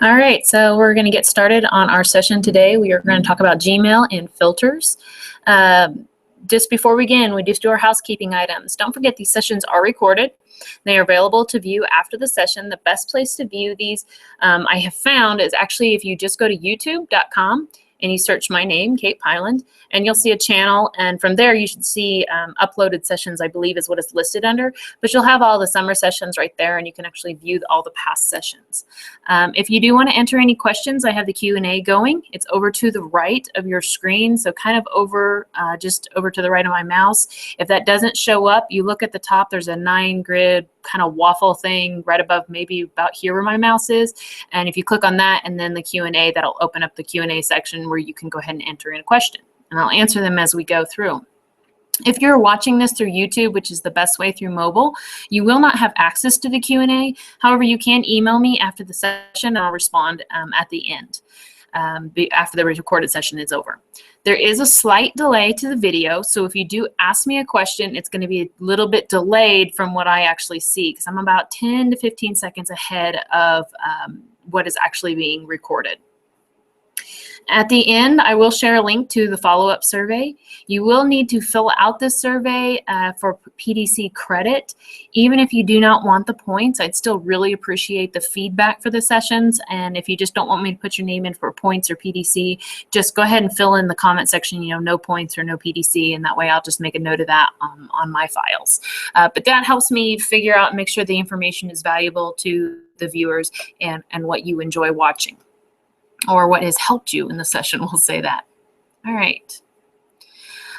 All right, so we're going to get started on our session today. We are going to talk about Gmail and filters. Just before we begin, we just do our housekeeping items. Don't forget these sessions are recorded. They are available to view after the session. The best place to view these, I have found, is actually if you just go to youtube.com and you search my name, Kate Pyland, and you'll see a channel, and from there you should see uploaded sessions, I believe is what it's listed under, but you'll have all the summer sessions right there, and you can actually view all the past sessions. If you do want to enter any questions, I have the Q&A going. It's over to the right of your screen, so kind of over, just over to the right of my mouse. If that doesn't show up, you look at the top, there's a 9-grid kind of waffle thing right above, maybe about here where my mouse is, and if you click on that and then the Q&A, that'll open up the Q&A section where you can go ahead and enter in a question, and I'll answer them as we go through. If you're watching this through YouTube, which is the best way through mobile, you will not have access to the Q&A. However, you can email me after the session, and I'll respond at the end, after the recorded session is over. There is a slight delay to the video, so if you do ask me a question, it's going to be a little bit delayed from what I actually see, because I'm about 10 to 15 seconds ahead of what is actually being recorded. At the end, I will share a link to the follow-up survey. You will need to fill out this survey for PDC credit. Even if you do not want the points, I'd still really appreciate the feedback for the sessions. And if you just don't want me to put your name in for points or PDC, just go ahead and fill in the comment section, no points or no PDC, and that way I'll just make a note of that on my files. But that helps me figure out and make sure the information is valuable to the viewers and what you enjoy watching, or what has helped you in the session, we'll say that. All right.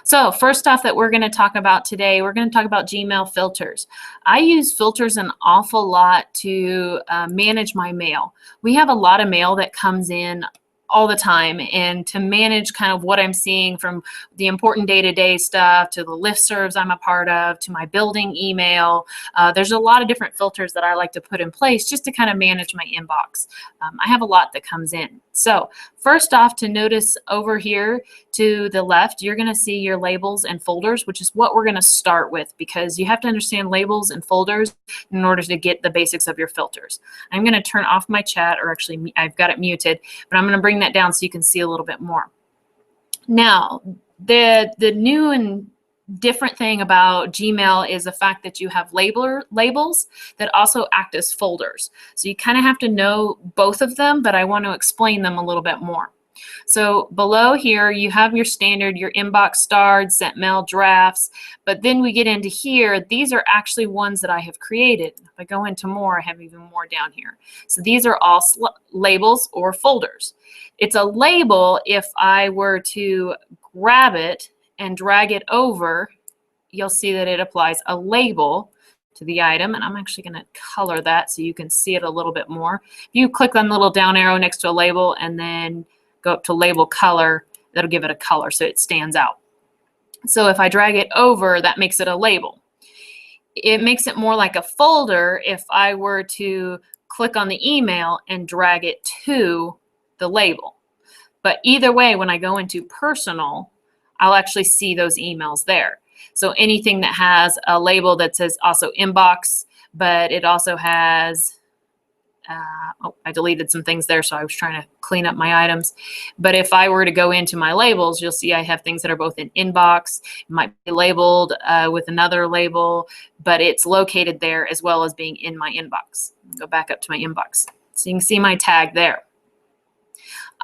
So first off that we're going to talk about today, we're going to talk about Gmail filters. I use filters an awful lot to manage my mail. We have a lot of mail that comes in all the time, and to manage kind of what I'm seeing from the important day-to-day stuff to the listservs I'm a part of to my building email, there's a lot of different filters that I like to put in place just to kind of manage my inbox. I have a lot that comes in. So first off, to notice over here to the left, you're going to see your labels and folders, which is what we're going to start with, because you have to understand labels and folders in order to get the basics of your filters. I'm going to turn off my chat, or actually I've got it muted, but I'm going to bring that down so you can see a little bit more. Now, the new and different thing about Gmail is the fact that you have labels that also act as folders. So you kind of have to know both of them, but I want to explain them a little bit more. So below here, you have your standard, your inbox starred, sent mail, drafts, but then we get into here, these are actually ones that I have created. If I go into more, I have even more down here. So these are all labels or folders. It's a label if I were to grab it and drag it over, you'll see that it applies a label to the item, and I'm actually going to color that so you can see it a little bit more. If you click on the little down arrow next to a label and then go up to label color, that'll give it a color so it stands out. So if I drag it over, that makes it a label. It makes it more like a folder if I were to click on the email and drag it to the label. But either way, when I go into personal, I'll actually see those emails there. So anything that has a label that says also inbox, but it also has, oh, I deleted some things there, so I was trying to clean up my items. But if I were to go into my labels, you'll see I have things that are both in inbox, it might be labeled with another label, but it's located there as well as being in my inbox. Go back up to my inbox. So you can see my tag there.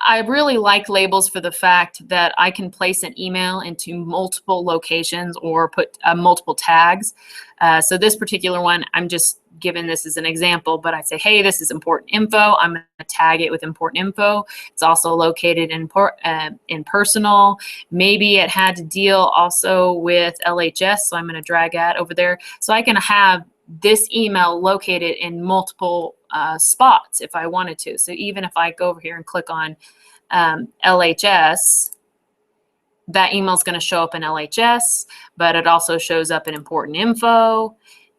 I really like labels for the fact that I can place an email into multiple locations or put multiple tags. So this particular one, I'm just giving this as an example, but I say, hey, this is important info. I'm going to tag it with important info. It's also located in personal. Maybe it had to deal also with LHS, so I'm going to drag that over there. So I can have this email located in multiple spots if I wanted to. So even if I go over here and click on LHS, that email is going to show up in LHS, but it also shows up in important info,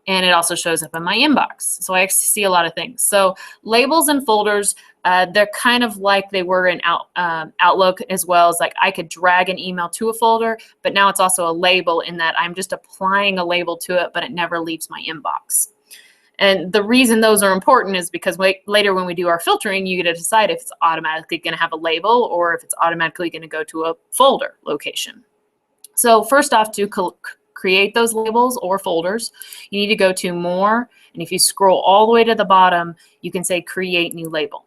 and it also shows up in my inbox. So I see a lot of things. So labels and folders, they're kind of like they were in Outlook, as well as like I could drag an email to a folder, but now it's also a label in that I'm just applying a label to it, but it never leaves my inbox. And the reason those are important is because later when we do our filtering, you get to decide if it's automatically going to have a label or if it's automatically going to go to a folder location. So first off, to create those labels or folders, you need to go to More, and if you scroll all the way to the bottom, you can say Create New Label.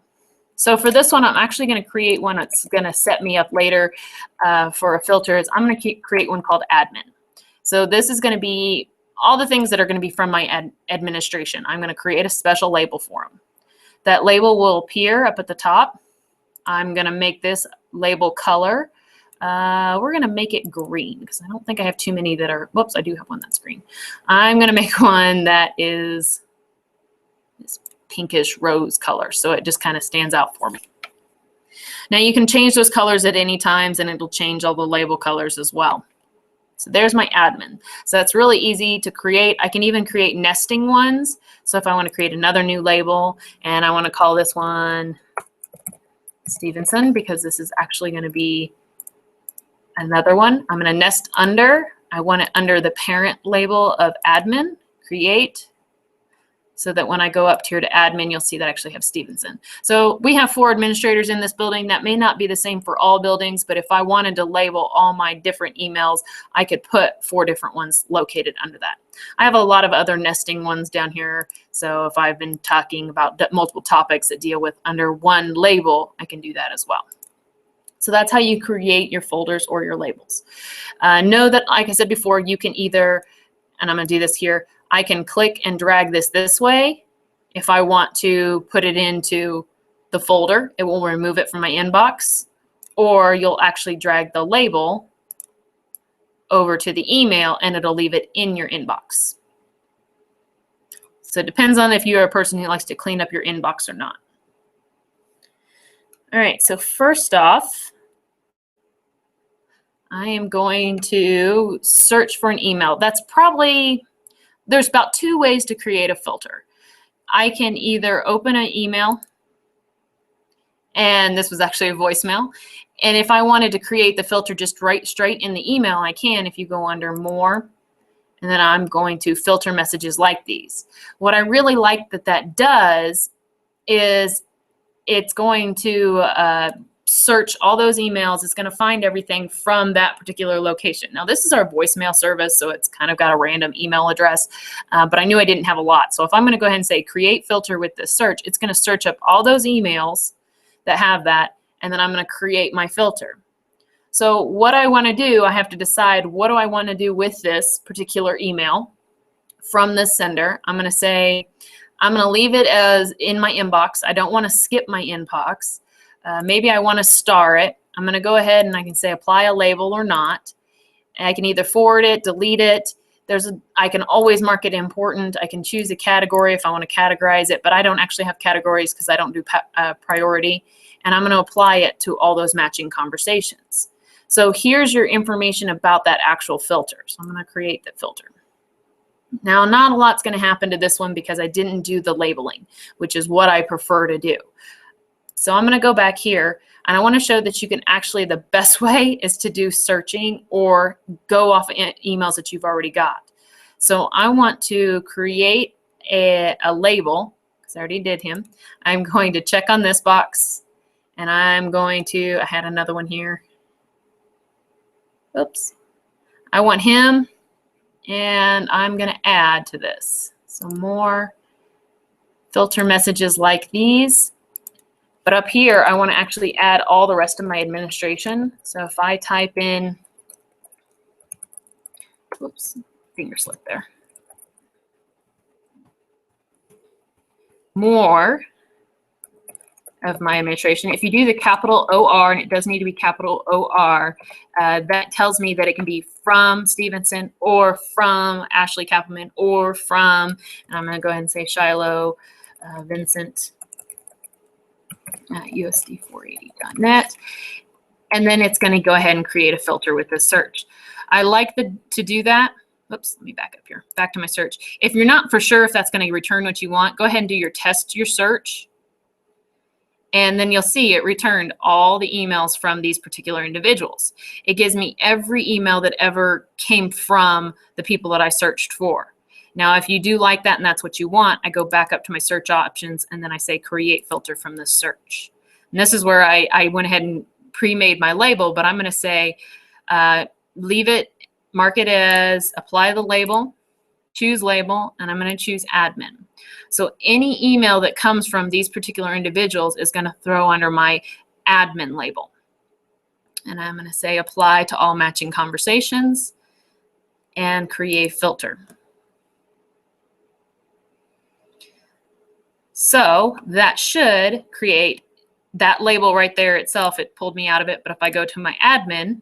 So for this one, I'm actually going to create one that's going to set me up later for a filter. I'm going to create one called Admin. So this is going to be all the things that are going to be from my administration. I'm going to create a special label for them. That label will appear up at the top. I'm going to make this label color. We're going to make it green because I don't think I have too many that are, whoops, I do have one that's green. I'm going to make one that is this pinkish rose color, so it just kind of stands out for me. Now you can change those colors at any times and it'll change all the label colors as well. So there's my admin. So that's really easy to create. I can even create nesting ones. So if I want to create another new label and I want to call this one Stevenson because this is actually going to be another one, I'm going to nest under. I want it under the parent label of admin, create, so that when I go up here to admin, you'll see that I actually have Stevenson. So we have 4 administrators in this building. That may not be the same for all buildings, but if I wanted to label all my different emails, I could put 4 different ones located under that. I have a lot of other nesting ones down here. So if I've been talking about multiple topics that deal with under one label, I can do that as well. So that's how you create your folders or your labels. Know that, like I said before, you can either, and I'm going to do this here, I can click and drag this way. If I want to put it into the folder, it will remove it from my inbox, or you'll actually drag the label over to the email and it'll leave it in your inbox. So it depends on if you're a person who likes to clean up your inbox or not. All right, so first off, I am going to search for an email. That's probably, there's about 2 ways to create a filter. I can either open an email, and this was actually a voicemail, and if I wanted to create the filter just straight in the email, I can if you go under More, and then I'm going to filter messages like these. What I really like that does is it's going to search all those emails. It's going to find everything from that particular location. Now, this is our voicemail service, so it's kind of got a random email address, but I knew I didn't have a lot. So if I'm going to go ahead and say create filter with this search, it's going to search up all those emails that have that, and then I'm going to create my filter. So what I want to do, I have to decide what do I want to do with this particular email from this sender. I'm going to say, I'm going to leave it as in my inbox. I don't want to skip my inbox. Maybe I want to star it. I'm going to go ahead and I can say apply a label or not. And I can either forward it, delete it. I can always mark it important. I can choose a category if I want to categorize it, but I don't actually have categories because I don't do priority. And I'm going to apply it to all those matching conversations. So here's your information about that actual filter. So I'm going to create the filter. Now, not a lot's going to happen to this one because I didn't do the labeling, which is what I prefer to do. So I'm going to go back here, and I want to show that you can actually, the best way is to do searching or go off emails that you've already got. So I want to create a label, because I already did him. I'm going to check on this box, and I'm going to, I had another one here. Oops. I want him, and I'm going to add to this. So more filter messages like these. But up here, I want to actually add all the rest of my administration. So if I type in, whoops, finger slip there. More of my administration. If you do the capital OR, and it does need to be capital OR, that tells me that it can be from Stevenson or from Ashley Kappelman or from, and I'm going to go ahead and say Shiloh Vincent at usd480.net. And then it's going to go ahead and create a filter with this search. I like to do that. Oops, let me back up here. Back to my search. If you're not for sure if that's going to return what you want, go ahead and do your search. And then you'll see it returned all the emails from these particular individuals. It gives me every email that ever came from the people that I searched for. Now, if you do like that and that's what you want, I go back up to my search options and then I say create filter from this search. And this is where I went ahead and pre-made my label, but I'm going to say leave it, mark it as apply the label, choose label, and I'm going to choose admin. So any email that comes from these particular individuals is going to throw under my admin label. And I'm going to say apply to all matching conversations and create filter. So that should create that label right there itself. It pulled me out of it, but if I go to my admin,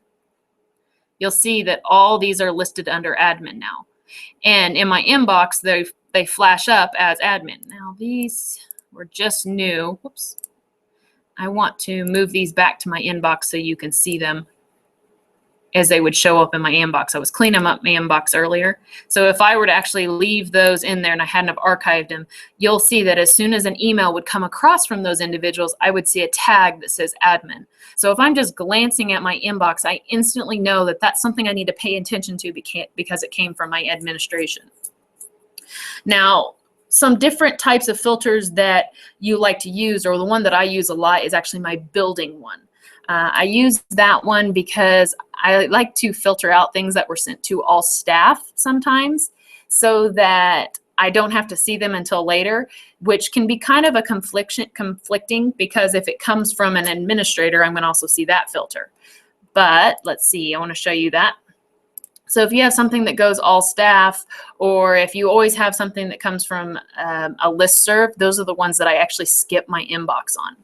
you'll see that all these are listed under admin now. And in my inbox, they flash up as admin. Now these were just new. Whoops. I want to move these back to my inbox so you can see them as they would show up in my inbox. I was cleaning up my inbox earlier. So if I were to actually leave those in there and I hadn't have archived them, you'll see that as soon as an email would come across from those individuals, I would see a tag that says admin. So if I'm just glancing at my inbox, I instantly know that that's something I need to pay attention to because it came from my administration. Now, some different types of filters that you like to use, or the one that I use a lot, is actually my building one. I use that one because I like to filter out things that were sent to all staff sometimes so that I don't have to see them until later, which can be kind of a conflicting because if it comes from an administrator, I'm going to also see that filter. But let's see, I want to show you that. So if you have something that goes all staff, or if you always have something that comes from a listserv, those are the ones that I actually skip my inbox on.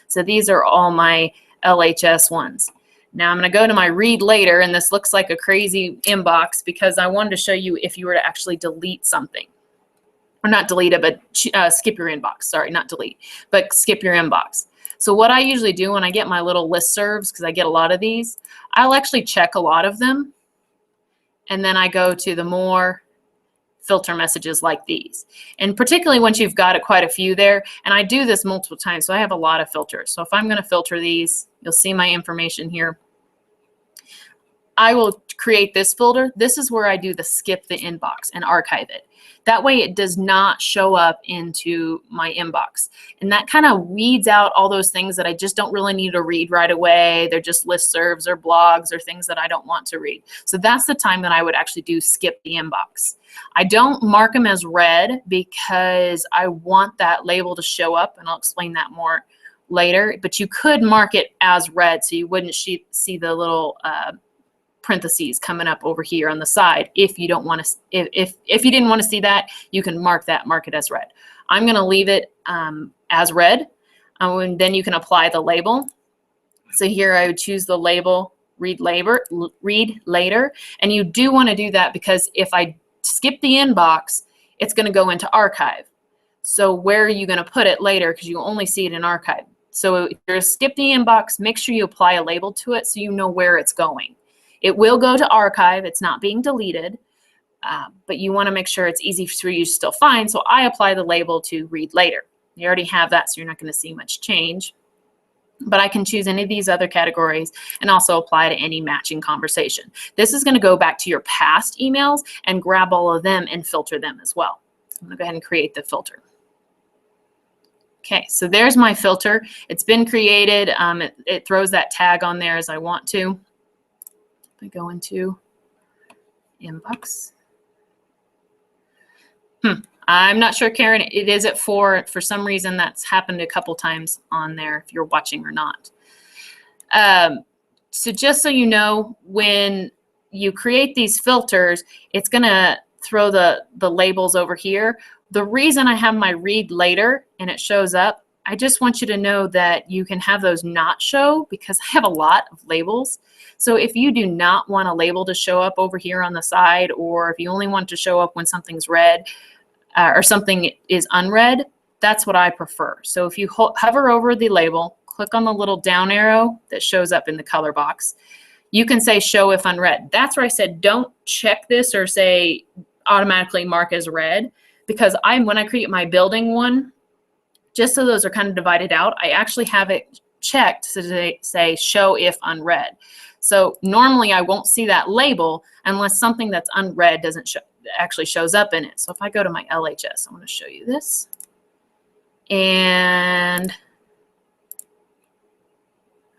So these are all my LHS ones. Now I'm going to go to my read later, and this looks like a crazy inbox because I wanted to show you if you were to actually delete something. Or not delete it, but skip your inbox. Sorry, not delete, but skip your inbox. So what I usually do when I get my little listservs, because I get a lot of these, I'll actually check a lot of them. And then I go to the more filter messages like these. And particularly once you've got quite a few there, and I do this multiple times, so I have a lot of filters. So if I'm going to filter these, you'll see my information here. I will create this folder. This is where I do the skip the inbox and archive it. That way it does not show up into my inbox. And that kind of weeds out all those things that I just don't really need to read right away. They're just listservs or blogs or things that I don't want to read. So that's the time that I would actually do skip the inbox. I don't mark them as read because I want that label to show up, and I'll explain that more later. But you could mark it as read so you wouldn't see the little parentheses coming up over here on the side. If you don't want to, if you didn't want to see that, you can mark it as read. I'm going to leave it as read, and then you can apply the label. So here I would choose the label read later, and you do want to do that because if I skip the inbox, it's going to go into archive. So where are you going to put it later? Because you only see it in archive. So if you're skip the inbox, make sure you apply a label to it so you know where it's going. It will go to archive. It's not being deleted, but you want to make sure it's easy for you to still find. So I apply the label to read later. You already have that, so you're not going to see much change. But I can choose any of these other categories and also apply to any matching conversation. This is going to go back to your past emails and grab all of them and filter them as well. I'm going to go ahead and create the filter. Okay, so there's my filter. It's been created. It throws that tag on there as I want to. I go into inbox. I'm not sure, Karen, it is at 4. For some reason, that's happened a couple times on there, if you're watching or not. So just so you know, when you create these filters, it's going to throw the labels over here. The reason I have my read later and it shows up, I just want you to know that you can have those not show because I have a lot of labels. So if you do not want a label to show up over here on the side, or if you only want to show up when something's read or something is unread, that's what I prefer. So if you hover over the label, click on the little down arrow that shows up in the color box, you can say show if unread. That's where I said don't check this or say automatically mark as read, because when I create my building one, just so those are kind of divided out, I actually have it checked to say show if unread. So normally I won't see that label unless something that's unread doesn't actually shows up in it. So if I go to my LHS, I want to show you this. And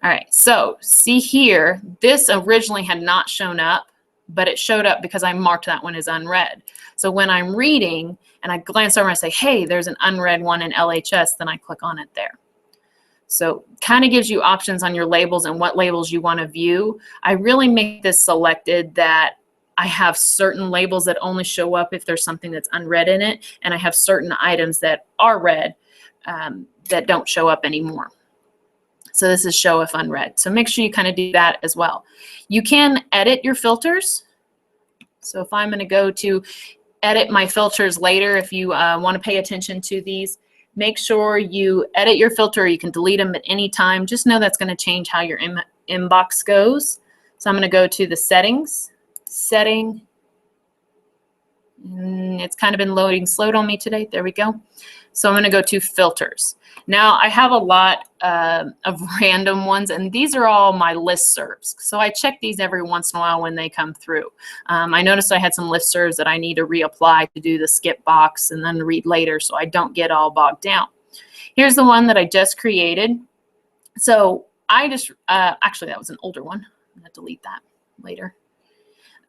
all right, so see here, this originally had not shown up, but it showed up because I marked that one as unread. So when I'm reading and I glance over and I say, hey, there's an unread one in LHS, then I click on it there. So kind of gives you options on your labels and what labels you want to view. I really make this selected that I have certain labels that only show up if there's something that's unread in it, and I have certain items that are read that don't show up anymore. So this is show if unread. So make sure you kind of do that as well. You can edit your filters. So if I'm going to go to edit my filters later, if you want to pay attention to these, make sure you edit your filter. You can delete them at any time. Just know that's going to change how your inbox goes. So I'm going to go to the settings, setting. It's kind of been loading slowed on me today. There we go. So I'm going to go to filters. Now I have a lot of random ones, and these are all my listservs. So I check these every once in a while when they come through. I noticed I had some listservs that I need to reapply to do the skip box and then read later so I don't get all bogged down. Here's the one that I just created. So I just, actually that was an older one. I'm going to delete that later.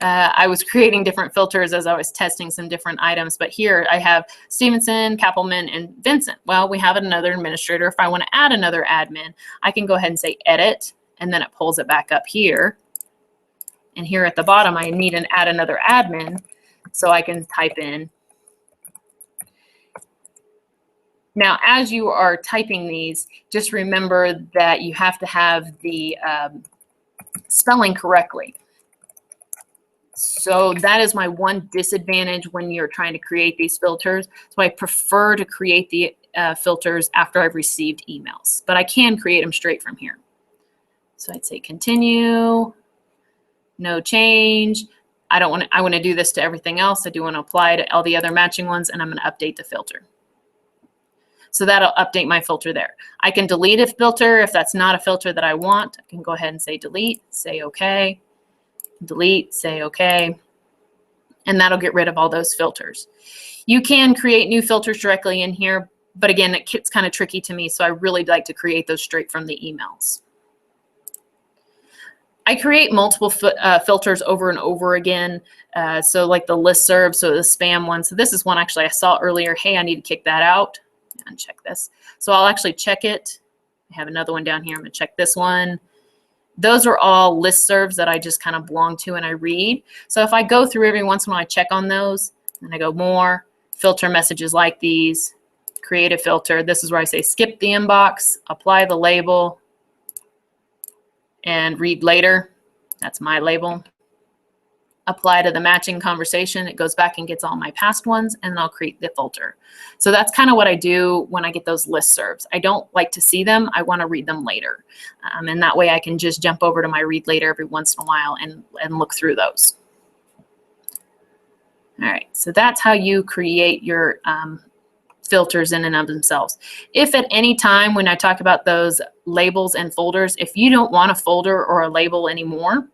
I was creating different filters as I was testing some different items, but here I have Stevenson, Kappelman, and Vincent. Well, we have another administrator. If I want to add another admin, I can go ahead and say edit, and then it pulls it back up here. And here at the bottom, I need to add another admin, so I can type in. Now, as you are typing these, just remember that you have to have the spelling correctly. So that is my one disadvantage when you're trying to create these filters. So I prefer to create the filters after I've received emails, but I can create them straight from here. So I'd say continue, no change. I want to do this to everything else. I do want to apply to all the other matching ones, and I'm going to update the filter. So that'll update my filter there. I can delete a filter if that's not a filter that I want. I can go ahead and say delete, say okay. Delete, say okay, and that'll get rid of all those filters. You can create new filters directly in here, but again, it's kind of tricky to me, so I really like to create those straight from the emails. I create multiple filters over and over again, so like the listserv, so the spam one. So this is one actually I saw earlier. Hey, I need to kick that out. Uncheck this. So I'll actually check it. I have another one down here. I'm going to check this one. Those are all listservs that I just kind of belong to and I read. So if I go through every once in a while, I check on those, and I go more, filter messages like these, create a filter. This is where I say skip the inbox, apply the label, and read later. That's my label. Apply to the matching conversation. It goes back and gets all my past ones, and then I'll create the filter. So that's kind of what I do when I get those listservs. I don't like to see them. I want to read them later. And that way I can just jump over to my read later every once in a while and look through those. All right, so that's how you create your filters in and of themselves. If at any time when I talk about those labels and folders, if you don't want a folder or a label anymore,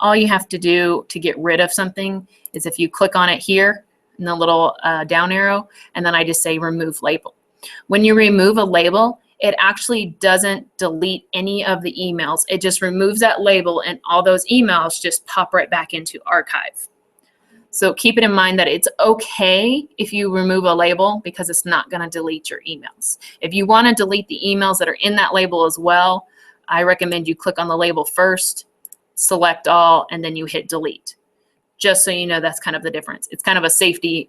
all you have to do to get rid of something is if you click on it here in the little down arrow, and then I just say remove label. When you remove a label, it actually doesn't delete any of the emails. It just removes that label, and all those emails just pop right back into archive. So keep it in mind that it's okay if you remove a label, because it's not going to delete your emails. If you want to delete the emails that are in that label as well, I recommend you click on the label first, select all, and then you hit delete. Just so you know, that's kind of the difference. It's kind of a safety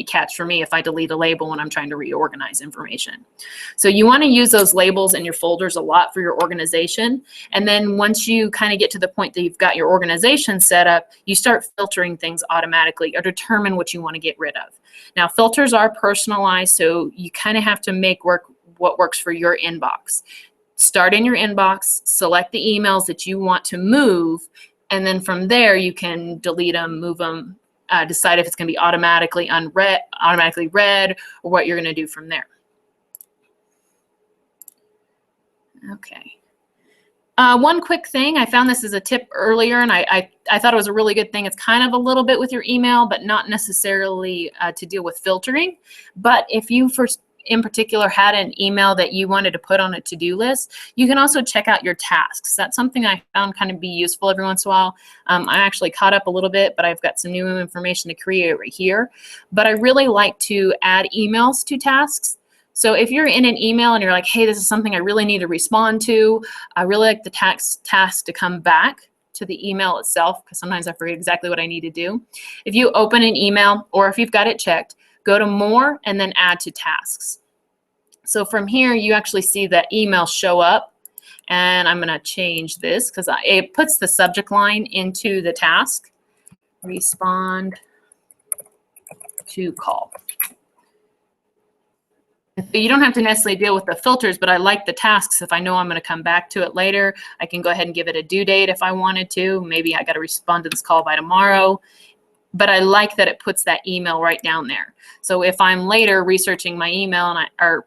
catch for me if I delete a label when I'm trying to reorganize information. So you want to use those labels in your folders a lot for your organization. And then once you kind of get to the point that you've got your organization set up, you start filtering things automatically or determine what you want to get rid of. Now, filters are personalized, so you kind of have to make what works for your inbox. Start in your inbox, select the emails that you want to move, and then from there you can delete them, move them, decide if it's going to be automatically read, or what you're going to do from there. Okay. One quick thing, I found this as a tip earlier, and I thought it was a really good thing. It's kind of a little bit with your email, but not necessarily to deal with filtering. But if you in particular had an email that you wanted to put on a to-do list, you can also check out your tasks. That's something I found kind of be useful every once in a while. I actually caught up a little bit, but I've got some new information to create right here. But I really like to add emails to tasks. So if you're in an email and you're like, hey, this is something I really need to respond to, I really like the task to come back to the email itself, because sometimes I forget exactly what I need to do. If you open an email, or if you've got it checked, go to More and then Add to Tasks. So from here, you actually see that email show up, and I'm going to change this because it puts the subject line into the task. Respond to call. You don't have to necessarily deal with the filters, but I like the tasks. If I know I'm going to come back to it later, I can go ahead and give it a due date if I wanted to. Maybe I got to respond to this call by tomorrow. But I like that it puts that email right down there. So if I'm later researching my email or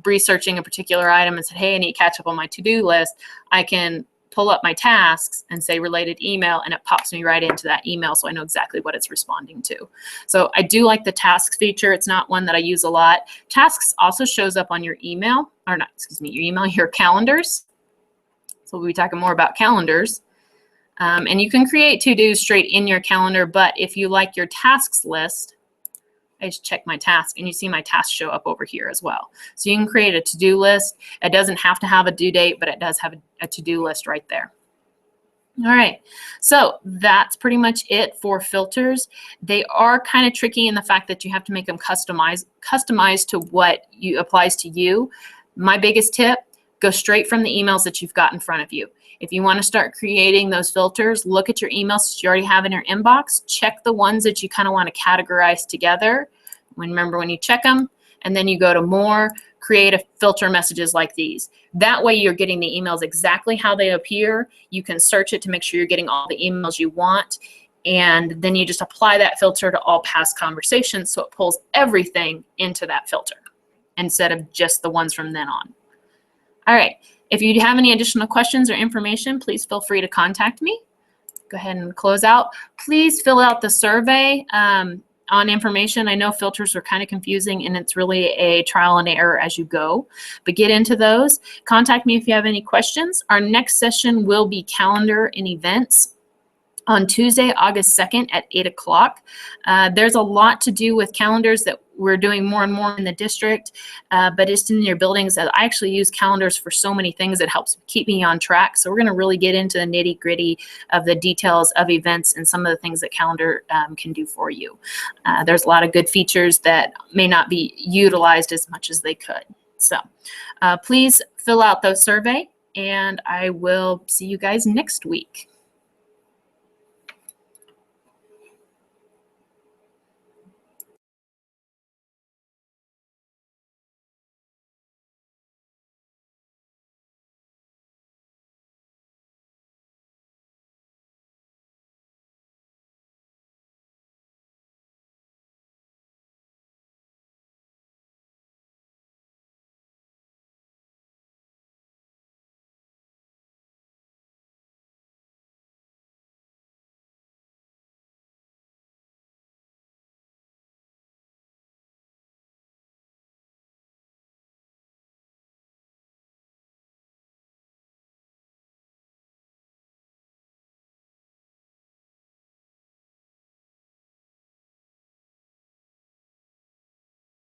researching a particular item and said, hey, I need to catch up on my to-do list, I can pull up my tasks and say related email, and it pops me right into that email, so I know exactly what it's responding to. So I do like the tasks feature. It's not one that I use a lot. Tasks also shows up on your email, or not, excuse me, your calendars. So we'll be talking more about calendars. And you can create to-dos straight in your calendar, but if you like your tasks list, I just check my task, and you see my tasks show up over here as well. So you can create a to-do list. It doesn't have to have a due date, but it does have a to-do list right there. All right, so that's pretty much it for filters. They are kind of tricky in the fact that you have to make them customized to what applies to you. My biggest tip, go straight from the emails that you've got in front of you. If you want to start creating those filters, look at your emails that you already have in your inbox. Check the ones that you kind of want to categorize together. Remember when you check them, and then you go to More, create a filter messages like these. That way you're getting the emails exactly how they appear. You can search it to make sure you're getting all the emails you want. And then you just apply that filter to all past conversations, so it pulls everything into that filter instead of just the ones from then on. All right. If you have any additional questions or information, please feel free to contact me. Go ahead and close out. Please fill out the survey on information. I know filters are kind of confusing, and it's really a trial and error as you go, but get into those. Contact me if you have any questions. Our next session will be calendar and events on Tuesday, August 2nd at 8 o'clock. There's a lot to do with calendars that we're doing more and more in the district, but it's in your buildings. I actually use calendars for so many things. It helps keep me on track. So we're going to really get into the nitty gritty of the details of events and some of the things that calendar can do for you. There's a lot of good features that may not be utilized as much as they could. So please fill out the survey, and I will see you guys next week.